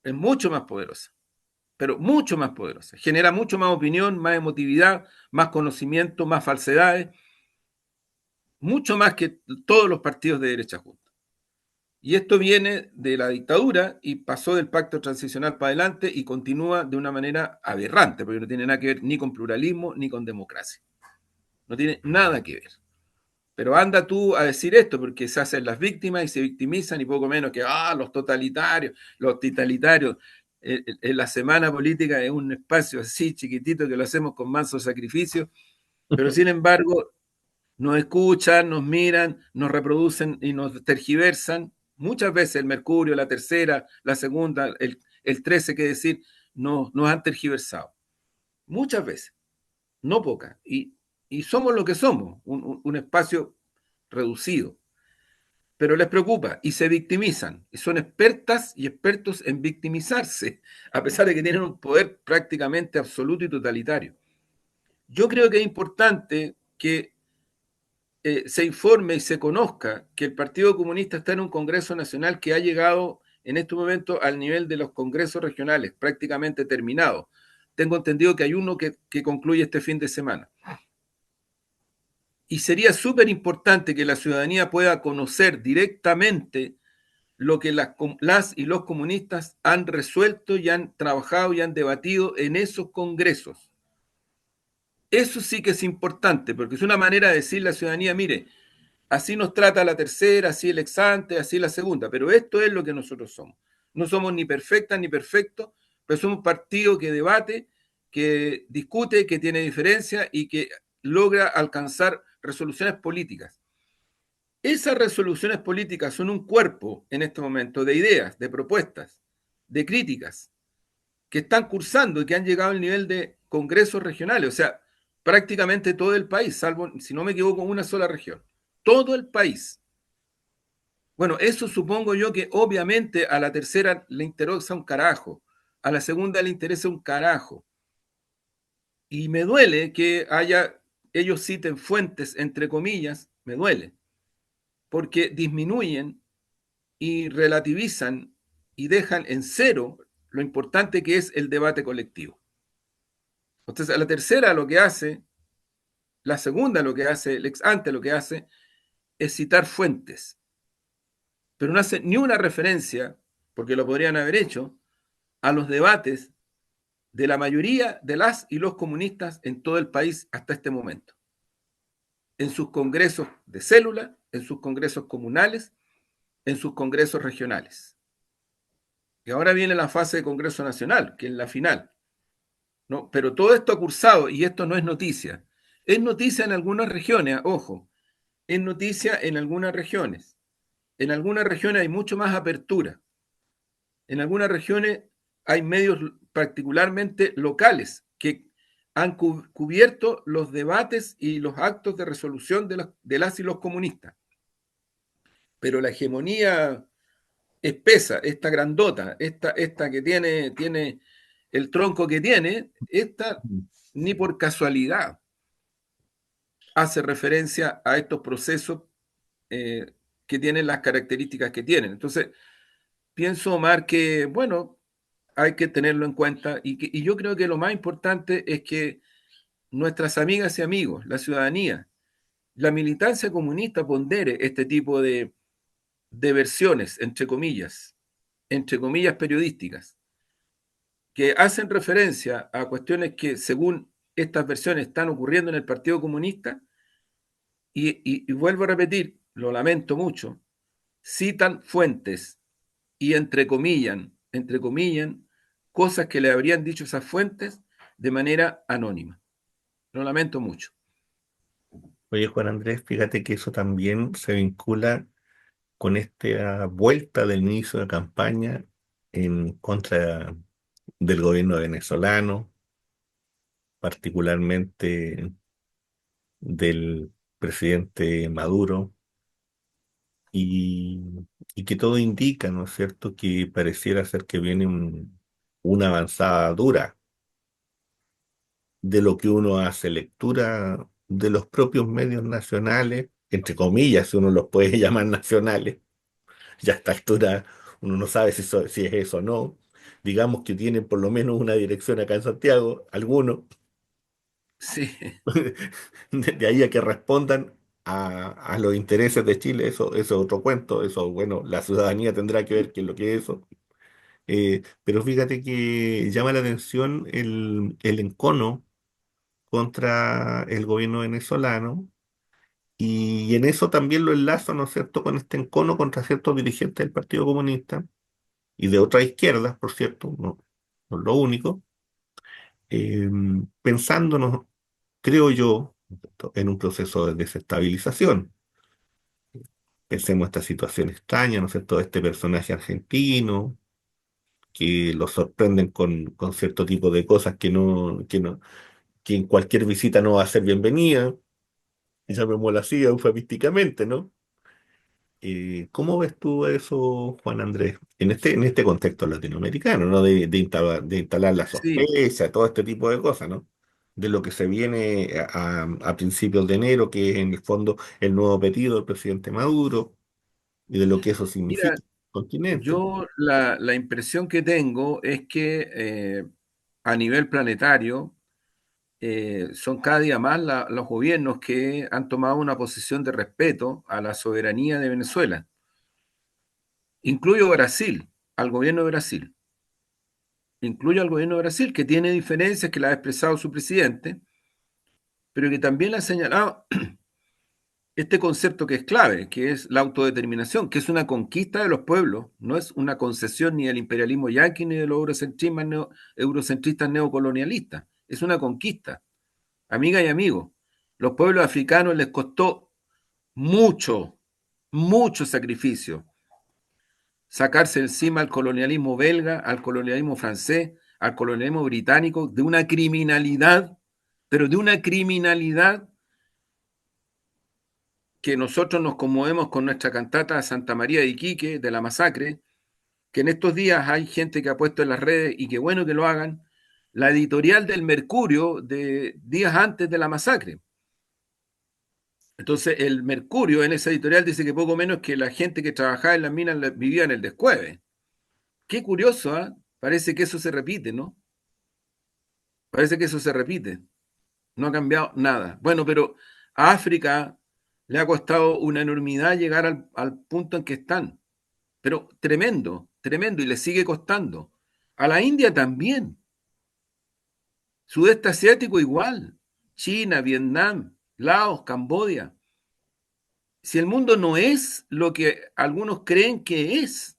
[SPEAKER 2] Es mucho más poderosa, pero mucho más poderosa. Genera mucho más opinión, más emotividad, más conocimiento, más falsedades, mucho más que todos los partidos de derecha juntos. Y esto viene de la dictadura y pasó del pacto transicional para adelante y continúa de una manera aberrante, porque no tiene nada que ver ni con pluralismo ni con democracia. No tiene nada que ver. Pero anda tú a decir esto, porque se hacen las víctimas y se victimizan y poco menos que, los totalitarios. En la semana política es un espacio así chiquitito que lo hacemos con manso sacrificio, pero sin embargo nos escuchan, nos miran, nos reproducen y nos tergiversan. Muchas veces el Mercurio, la tercera, la segunda, el 13, que decir, nos han tergiversado. Muchas veces, no pocas. Y somos lo que somos, un espacio reducido. Pero les preocupa y se victimizan. Y son expertas y expertos en victimizarse, a pesar de que tienen un poder prácticamente absoluto y totalitario. Yo creo que es importante que se informe y se conozca que el Partido Comunista está en un Congreso Nacional que ha llegado en este momento al nivel de los congresos regionales, prácticamente terminado. Tengo entendido que hay uno que concluye este fin de semana. Y sería súper importante que la ciudadanía pueda conocer directamente lo que las y los comunistas han resuelto y han trabajado y han debatido en esos congresos. Eso sí que es importante, porque es una manera de decirle a la ciudadanía, mire, así nos trata la tercera, así el exante, así la segunda, pero esto es lo que nosotros somos. No somos ni perfectas ni perfectos, pero somos un partido que debate, que discute, que tiene diferencias y que logra alcanzar resoluciones políticas. Esas resoluciones políticas son un cuerpo en este momento de ideas, de propuestas, de críticas que están cursando y que han llegado al nivel de congresos regionales, o sea, prácticamente todo el país, salvo, si no me equivoco, una sola región. Todo el país. Bueno, eso supongo yo que obviamente a la tercera le interesa un carajo, a la segunda le interesa un carajo. Y me duele que ellos citen fuentes, entre comillas, me duele, porque disminuyen y relativizan y dejan en cero lo importante que es el debate colectivo. Entonces, a la tercera lo que hace, la segunda lo que hace, el ex ante lo que hace es citar fuentes, pero no hace ni una referencia, porque lo podrían haber hecho, a los debates de la mayoría de las y los comunistas en todo el país hasta este momento, en sus congresos de célula, en sus congresos comunales, en sus congresos regionales. Y ahora viene la fase de Congreso Nacional, que es la final, ¿no? Pero todo esto ha cursado y esto no es noticia. Es noticia en algunas regiones, ojo, es noticia en algunas regiones. En algunas regiones hay mucho más apertura. En algunas regiones hay medios particularmente locales que han cubierto los debates y los actos de resolución de las y los comunistas. Pero la hegemonía espesa, esta grandota, esta que tiene el tronco que tiene, esta ni por casualidad hace referencia a estos procesos que tienen las características que tienen. Entonces, pienso, Omar, que, bueno, hay que tenerlo en cuenta y yo creo que lo más importante es que nuestras amigas y amigos, la ciudadanía, la militancia comunista pondere este tipo de versiones, entre comillas periodísticas, que hacen referencia a cuestiones que según estas versiones están ocurriendo en el Partido Comunista y vuelvo a repetir, lo lamento mucho, citan fuentes y entrecomillan cosas que le habrían dicho esas fuentes de manera anónima. Lo lamento mucho.
[SPEAKER 1] Oye, Juan Andrés, fíjate que eso también se vincula con esta vuelta del inicio de campaña en contra del gobierno venezolano, particularmente del presidente Maduro, y, y que todo indica, ¿no es cierto?, que pareciera ser que viene una avanzada dura de lo que uno hace lectura de los propios medios nacionales entre comillas, si uno los puede llamar nacionales, ya a esta altura uno no sabe si es eso o no. Digamos que tienen por lo menos una dirección acá en Santiago, algunos.
[SPEAKER 2] Sí,
[SPEAKER 1] De ahí a que respondan a los intereses de Chile, eso es otro cuento. Eso, bueno, la ciudadanía tendrá que ver qué es lo que es eso. Pero fíjate que llama la atención el encono contra el gobierno venezolano. Y en eso también lo enlazo, ¿no es cierto?, con este encono contra ciertos dirigentes del Partido Comunista y de otras izquierdas, por cierto, no es lo único, eh, pensándonos, creo yo, en un proceso de desestabilización. Pensemos esta situación extraña, ¿no es cierto?, de este personaje argentino que lo sorprenden con cierto tipo de cosas que en cualquier visita no va a ser bienvenida, llamémoslo así, eufemísticamente, ¿no? ¿Cómo ves tú eso, Juan Andrés, en este contexto latinoamericano, ¿no? De instalar la
[SPEAKER 2] sí.
[SPEAKER 1] sospecha, todo este tipo de cosas, ¿no? De lo que se viene a principios de enero, que es en el fondo el nuevo pedido del presidente Maduro, y de lo que eso significa
[SPEAKER 2] Mira,
[SPEAKER 1] en el continente.
[SPEAKER 2] yo la impresión que tengo es que a nivel planetario son cada día más los gobiernos que han tomado una posición de respeto a la soberanía de Venezuela. Incluyo Brasil, al gobierno de Brasil. Incluyo al gobierno de Brasil, que tiene diferencias que la ha expresado su presidente, pero que también le ha señalado este concepto que es clave, que es la autodeterminación, que es una conquista de los pueblos, no es una concesión ni del imperialismo yanqui ni de los eurocentristas neocolonialistas, es una conquista. Amiga y amigo, los pueblos africanos les costó mucho, mucho sacrificio sacarse encima al colonialismo belga, al colonialismo francés, al colonialismo británico, de una criminalidad, pero de una criminalidad que nosotros nos conmovemos con nuestra cantata Santa María de Iquique, de la masacre, que en estos días hay gente que ha puesto en las redes, y qué bueno que lo hagan, la editorial del Mercurio de días antes de la masacre. Entonces, el Mercurio en esa editorial dice que poco menos que la gente que trabajaba en las minas vivía en el descueve. Qué curioso, ¿eh? Parece que eso se repite, ¿no? Parece que eso se repite. No ha cambiado nada. Bueno, pero a África le ha costado una enormidad llegar al punto en que están. Pero tremendo, tremendo, y le sigue costando. A la India también. Sudeste asiático igual. China, Vietnam, Laos, Camboya. Si el mundo no es lo que algunos creen que es,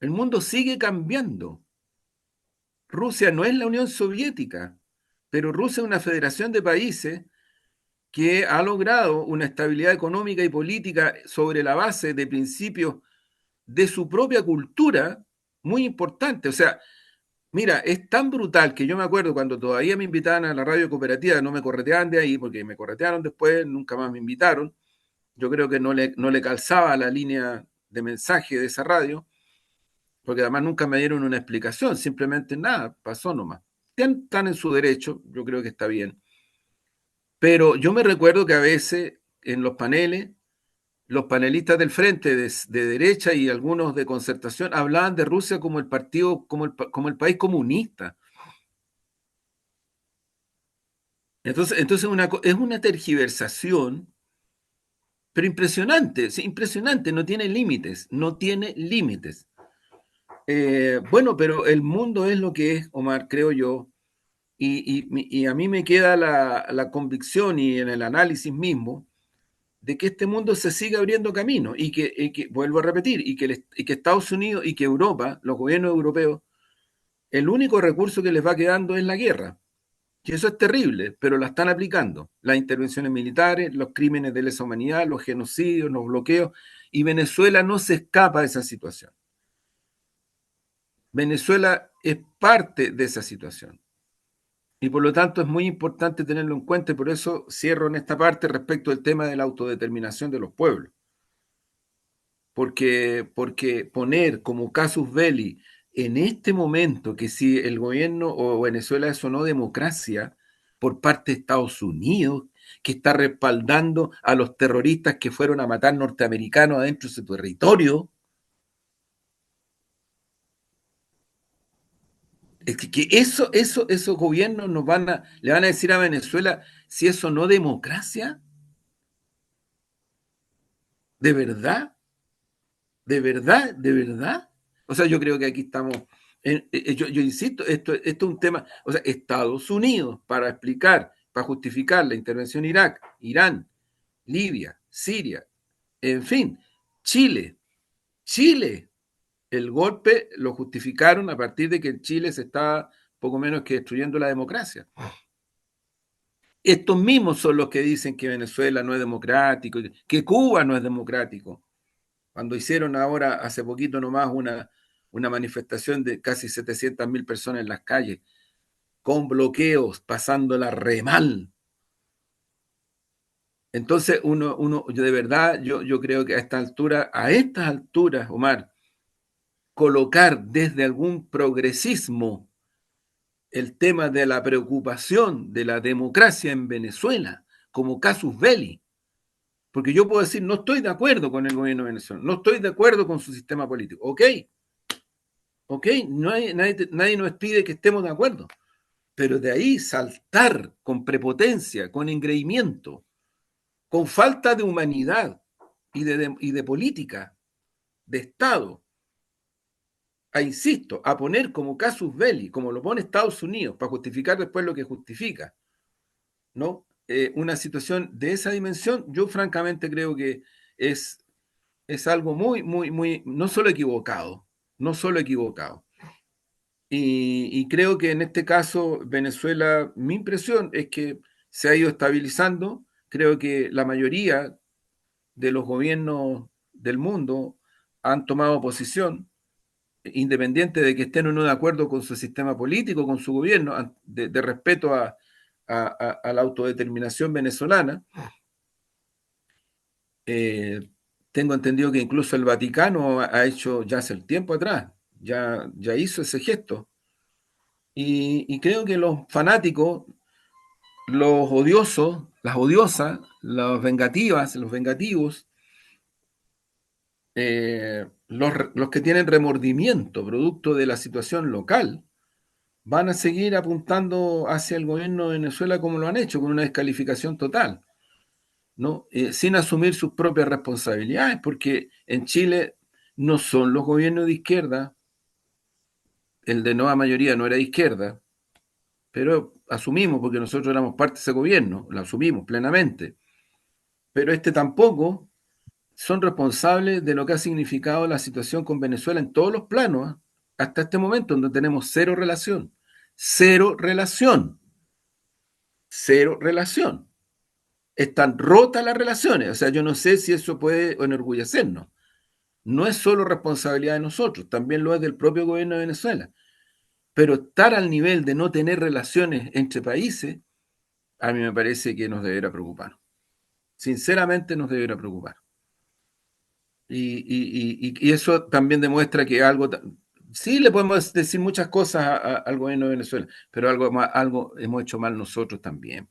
[SPEAKER 2] el mundo sigue cambiando. Rusia no es la Unión Soviética, pero Rusia es una federación de países que ha logrado una estabilidad económica y política sobre la base de principios de su propia cultura muy importante. O sea, mira, es tan brutal que yo me acuerdo cuando todavía me invitaban a la radio cooperativa, no me correteaban de ahí, porque me corretearon después, nunca más me invitaron. Yo creo que no le calzaba la línea de mensaje de esa radio, porque además nunca me dieron una explicación, simplemente nada, pasó nomás. Están en su derecho, yo creo que está bien. Pero yo me recuerdo que a veces en los paneles, los panelistas del frente de derecha y algunos de concertación hablaban de Rusia como el partido, como el país comunista. Entonces es una tergiversación, pero impresionante, sí, impresionante, no tiene límites, no tiene límites. Bueno, pero el mundo es lo que es, Omar, creo yo, y a mí me queda la convicción y en el análisis mismo de que este mundo se sigue abriendo camino y que vuelvo a repetir, y que Estados Unidos y que Europa, los gobiernos europeos, el único recurso que les va quedando es la guerra. Y eso es terrible, pero la están aplicando. Las intervenciones militares, los crímenes de lesa humanidad, los genocidios, los bloqueos, y Venezuela no se escapa de esa situación. Venezuela es parte de esa situación. Y por lo tanto es muy importante tenerlo en cuenta y por eso cierro en esta parte respecto al tema de la autodeterminación de los pueblos. Porque poner como casus belli en este momento que si el gobierno o Venezuela es o no democracia por parte de Estados Unidos, que está respaldando a los terroristas que fueron a matar norteamericanos adentro de su territorio. Es que esos gobiernos le van a decir a Venezuela si eso no democracia, de verdad, de verdad, de verdad. O sea, yo creo que aquí estamos, yo insisto, esto es un tema, o sea, Estados Unidos, para explicar, para justificar la intervención en Irak, Irán, Libia, Siria, en fin, Chile, Chile, el golpe lo justificaron a partir de que en Chile se estaba poco menos que destruyendo la democracia. Estos mismos son los que dicen que Venezuela no es democrático, que Cuba no es democrático. Cuando hicieron ahora, hace poquito nomás, una manifestación de casi 700.000 personas en las calles, con bloqueos, pasándola re mal. Entonces, yo de verdad, yo creo que a estas alturas, Omar, colocar desde algún progresismo el tema de la preocupación de la democracia en Venezuela como casus belli, porque yo puedo decir, no estoy de acuerdo con el gobierno venezolano, no estoy de acuerdo con su sistema político. Ok, nadie nos pide que estemos de acuerdo, pero de ahí saltar con prepotencia, con engreimiento, con falta de humanidad y de política, de Estado, insisto, a poner como casus belli, como lo pone Estados Unidos, para justificar después lo que justifica, ¿no? Una situación de esa dimensión, yo francamente creo que es, es algo muy, muy, muy, no solo equivocado, no solo equivocado. Y creo que en este caso Venezuela, mi impresión es que se ha ido estabilizando. Creo que la mayoría de los gobiernos del mundo han tomado posición, independiente de que estén o no de acuerdo con su sistema político, con su gobierno, de respeto a la autodeterminación venezolana. Eh, Tengo entendido que incluso el Vaticano ha hecho ya hace tiempo atrás, ya hizo ese gesto. Y creo que los fanáticos, los odiosos, las odiosas, las vengativas, los vengativos, los que tienen remordimiento producto de la situación local, van a seguir apuntando hacia el gobierno de Venezuela como lo han hecho, con una descalificación total, ¿no? Sin asumir sus propias responsabilidades, porque en Chile no son los gobiernos de izquierda, el de nueva mayoría no era de izquierda, pero asumimos, porque nosotros éramos parte de ese gobierno, lo asumimos plenamente, pero este tampoco son responsables de lo que ha significado la situación con Venezuela en todos los planos, ¿eh? Hasta este momento, donde tenemos cero relación, cero relación. Están rotas las relaciones, o sea, yo no sé si eso puede enorgullecernos. No es solo responsabilidad de nosotros, también lo es del propio gobierno de Venezuela. Pero estar al nivel de no tener relaciones entre países, a mí me parece que nos deberá preocupar. Sinceramente nos deberá preocupar. Y eso también demuestra que algo, sí le podemos decir muchas cosas al gobierno de Venezuela, pero algo hemos hecho mal nosotros también.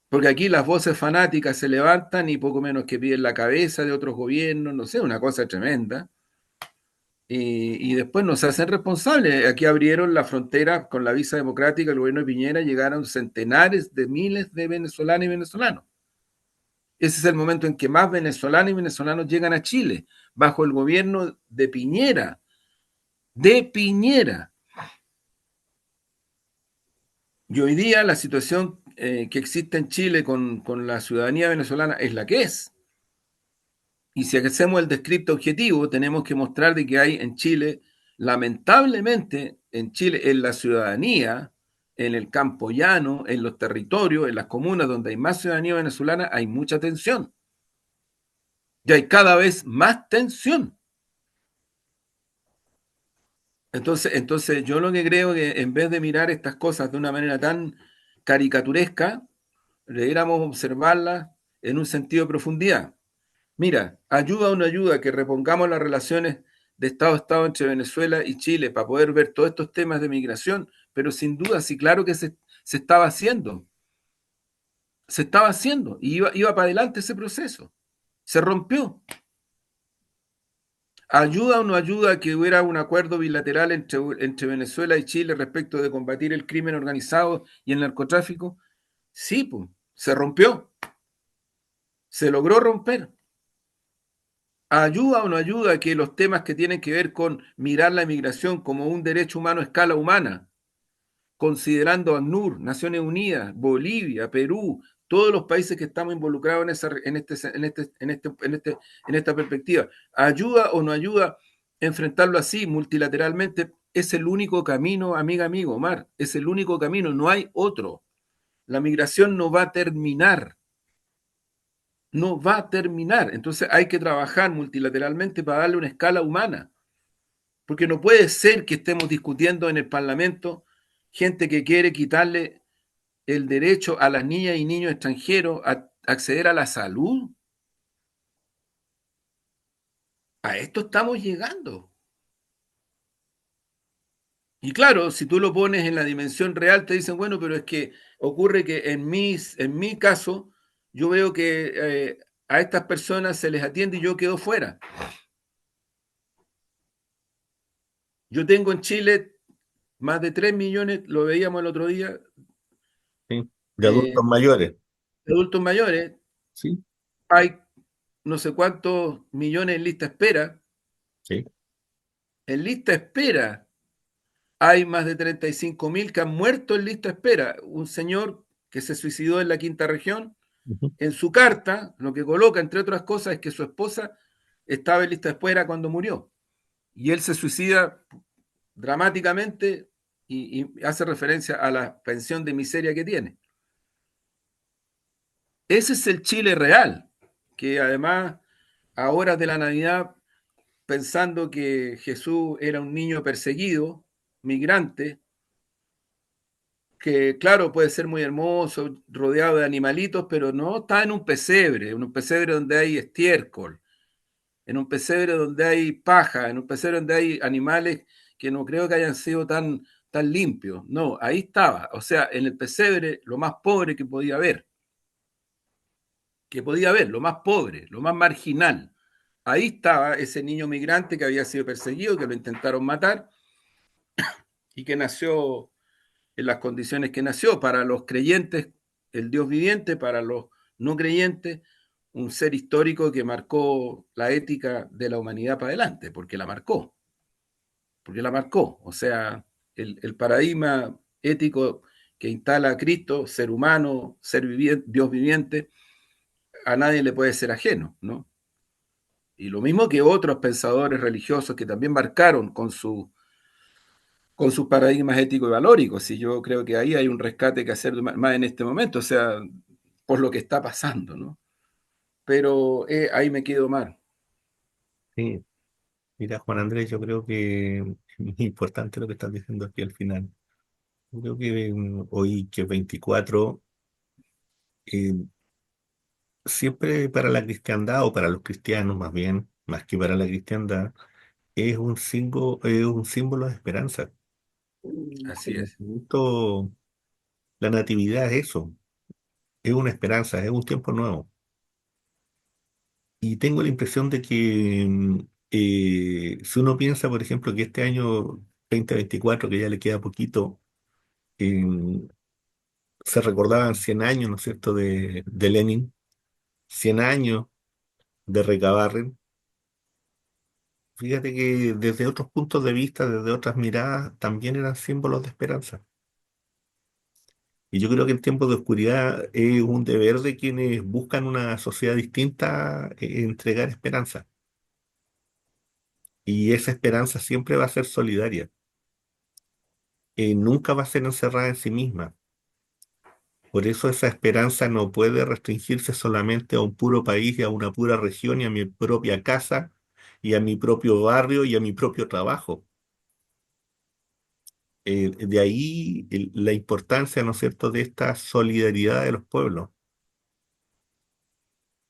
[SPEAKER 2] Porque aquí las voces fanáticas se levantan y poco menos que piden la cabeza de otros gobiernos, no sé, una cosa tremenda. Y después nos hacen responsables. Aquí abrieron la frontera con la visa democrática, el gobierno de Piñera, llegaron centenares de miles de venezolanas y venezolanos. Ese es el momento en que más venezolanos y venezolanos llegan a Chile, bajo el gobierno de Piñera. De Piñera. Y hoy día la situación que existe en Chile con la ciudadanía venezolana es la que es. Y si hacemos el descripto objetivo, tenemos que mostrar de que hay en Chile, lamentablemente, en Chile, en la ciudadanía, en el campo llano, en los territorios, en las comunas donde hay más ciudadanía venezolana, hay mucha tensión. Y hay cada vez más tensión. Entonces yo lo que creo que en vez de mirar estas cosas de una manera tan caricaturesca, deberíamos observarlas en un sentido de profundidad. Mira, ayuda o no ayuda que repongamos las relaciones de Estado a Estado entre Venezuela y Chile para poder ver todos estos temas de migración, pero sin duda, sí, claro que se estaba haciendo. se estaba haciendo y iba para adelante ese proceso. Se rompió. ¿Ayuda o no ayuda a que hubiera un acuerdo bilateral entre Venezuela y Chile respecto de combatir el crimen organizado y el narcotráfico? Sí, pues, se rompió, se logró romper. ¿Ayuda o no ayuda a que los temas que tienen que ver con mirar la inmigración como un derecho humano a escala humana, considerando ACNUR, Naciones Unidas, Bolivia, Perú, todos los países que estamos involucrados en esta perspectiva, ayuda o no ayuda a enfrentarlo así, multilateralmente? Es el único camino, amigo, Omar, es el único camino, no hay otro. La migración no va a terminar, no va a terminar. Entonces hay que trabajar multilateralmente para darle una escala humana, porque no puede ser que estemos discutiendo en el Parlamento gente que quiere quitarle el derecho a las niñas y niños extranjeros a acceder a la salud. A esto estamos llegando. Y claro, si tú lo pones en la dimensión real, te dicen, bueno, pero es que ocurre que en mi caso, yo veo que a estas personas se les atiende y yo quedo fuera. Yo tengo en Chile más de 3 millones, lo veíamos el otro día,
[SPEAKER 1] ¿sí? De
[SPEAKER 2] eh,
[SPEAKER 1] adultos mayores,
[SPEAKER 2] de adultos mayores.
[SPEAKER 1] ¿sí?
[SPEAKER 2] Hay no sé cuántos millones en lista espera.
[SPEAKER 1] Sí.
[SPEAKER 2] En lista espera hay más de 35.000 que han muerto en lista espera. Un señor que se suicidó en la quinta región,
[SPEAKER 1] Ujú.
[SPEAKER 2] en su carta, lo que coloca, entre otras cosas, es que su esposa estaba en lista de espera cuando murió. Y él se suicida dramáticamente y hace referencia a la pensión de miseria que tiene. Ese es el Chile real, que además, a horas de la Navidad, pensando que Jesús era un niño perseguido, migrante, que claro, puede ser muy hermoso, rodeado de animalitos, pero no está en un pesebre donde hay estiércol, en un pesebre donde hay paja, en un pesebre donde hay animales que no creo que hayan sido tan limpios. No, ahí estaba, o sea, en el pesebre lo más pobre que podía haber, lo más pobre, lo más marginal. Ahí estaba ese niño migrante que había sido perseguido, que lo intentaron matar y que nació en las condiciones que nació. Para los creyentes, el Dios viviente; para los no creyentes, un ser histórico que marcó la ética de la humanidad para adelante, porque la marcó. O sea, el paradigma ético que instala a Cristo, ser humano, ser viviente, Dios viviente, a nadie le puede ser ajeno, ¿no? Y lo mismo que otros pensadores religiosos que también marcaron con sus paradigmas éticos y valóricos. Y yo creo que ahí hay un rescate que hacer más en este momento, o sea, por lo que está pasando, ¿no? Pero ahí me quedo mal.
[SPEAKER 1] Sí. Mira, Juan Andrés, yo creo que es muy importante lo que estás diciendo aquí al final. Yo creo que hoy, que es 24, eh, siempre para la cristiandad, o para los cristianos más bien, más que para la cristiandad, es un símbolo de esperanza.
[SPEAKER 2] Así
[SPEAKER 1] El
[SPEAKER 2] es.
[SPEAKER 1] nacimiento, la natividad es eso, es una esperanza, es un tiempo nuevo. Y tengo la impresión de que si uno piensa, por ejemplo, que este año 2024, que ya le queda poquito, em, se recordaban 100 años, ¿no es cierto?, de Lenin, 100 años de Recabarren. Fíjate que desde otros puntos de vista, desde otras miradas, también eran símbolos de esperanza. Y yo creo que en tiempos de oscuridad es un deber de quienes buscan una sociedad distinta, entregar esperanza. Y esa esperanza siempre va a ser solidaria, nunca va a ser encerrada en sí misma. Por eso esa esperanza no puede restringirse solamente a un puro país y a una pura región y a mi propia casa y a mi propio barrio y a mi propio trabajo. De ahí la importancia, ¿no es cierto?, de esta solidaridad de los pueblos.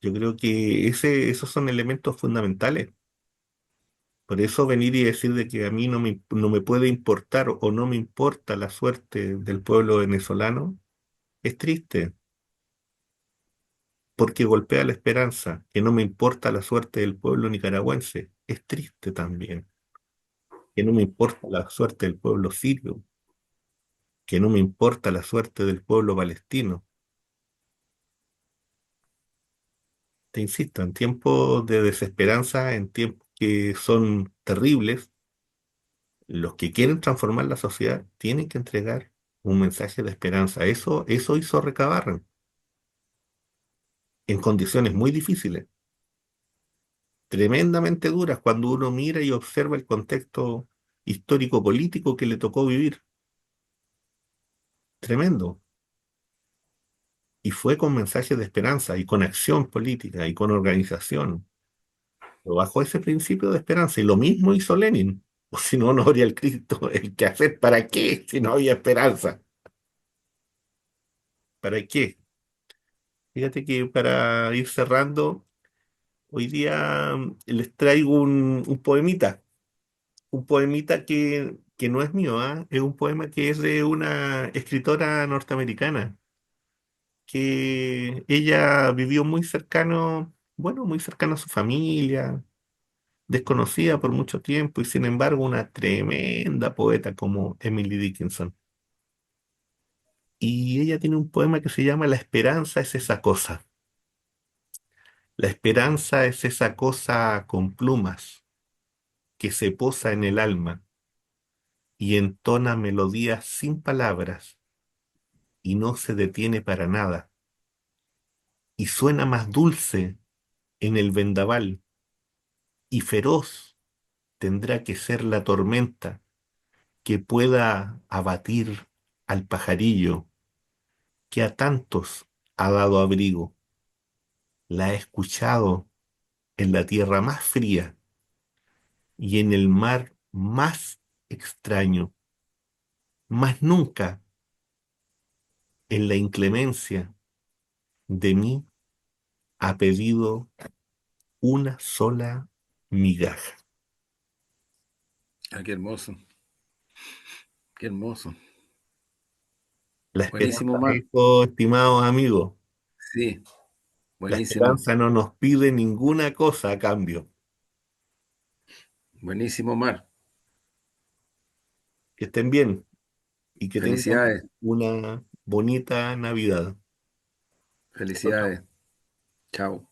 [SPEAKER 1] Yo creo que esos son elementos fundamentales. Por eso venir y decir de que a mí no me puede importar o no me importa la suerte del pueblo venezolano es triste. porque golpea la esperanza, que no me importa la suerte del pueblo nicaragüense. Es triste también, que no me importa la suerte del pueblo sirio, que no me importa la suerte del pueblo palestino. Te insisto, en tiempos de desesperanza, en tiempos que son terribles, los que quieren transformar la sociedad tienen que entregar un mensaje de esperanza. Eso hizo Recabarren en condiciones muy difíciles, tremendamente duras, cuando uno mira y observa el contexto histórico-político que le tocó vivir. Tremendo. Y fue con mensajes de esperanza y con acción política y con organización. Pero bajo ese principio de esperanza. Y lo mismo hizo Lenin. O si no, no habría el Cristo, el que hacer para qué si no había esperanza. ¿Para qué? Fíjate que para ir cerrando, hoy día les traigo un poemita que no es mío, ¿ah? Es un poema que es de una escritora norteamericana, que ella vivió muy cercano, bueno, muy cercano a su familia, desconocida por mucho tiempo y sin embargo una tremenda poeta como Emily Dickinson. Y ella tiene un poema que se llama La esperanza es esa cosa. La esperanza es esa cosa con plumas que se posa en el alma y entona melodías sin palabras y no se detiene para nada y suena más dulce en el vendaval y feroz tendrá que ser la tormenta que pueda abatir al pajarillo que a tantos ha dado abrigo. La he escuchado en la tierra más fría y en el mar más extraño, mas nunca en la inclemencia de mí ha pedido una sola migaja.
[SPEAKER 2] Ah, qué hermoso, qué hermoso.
[SPEAKER 1] La
[SPEAKER 2] Buenísimo,
[SPEAKER 1] esperanza,
[SPEAKER 2] Mar.
[SPEAKER 1] eso, estimados amigos,
[SPEAKER 2] Sí,
[SPEAKER 1] la
[SPEAKER 2] buenísimo,
[SPEAKER 1] esperanza no nos pide ninguna cosa a cambio.
[SPEAKER 2] buenísimo, Mar.
[SPEAKER 1] Que estén bien y que tengan
[SPEAKER 2] Felicidades,
[SPEAKER 1] una bonita Navidad. Chao, chao.
[SPEAKER 2] felicidades. Chao.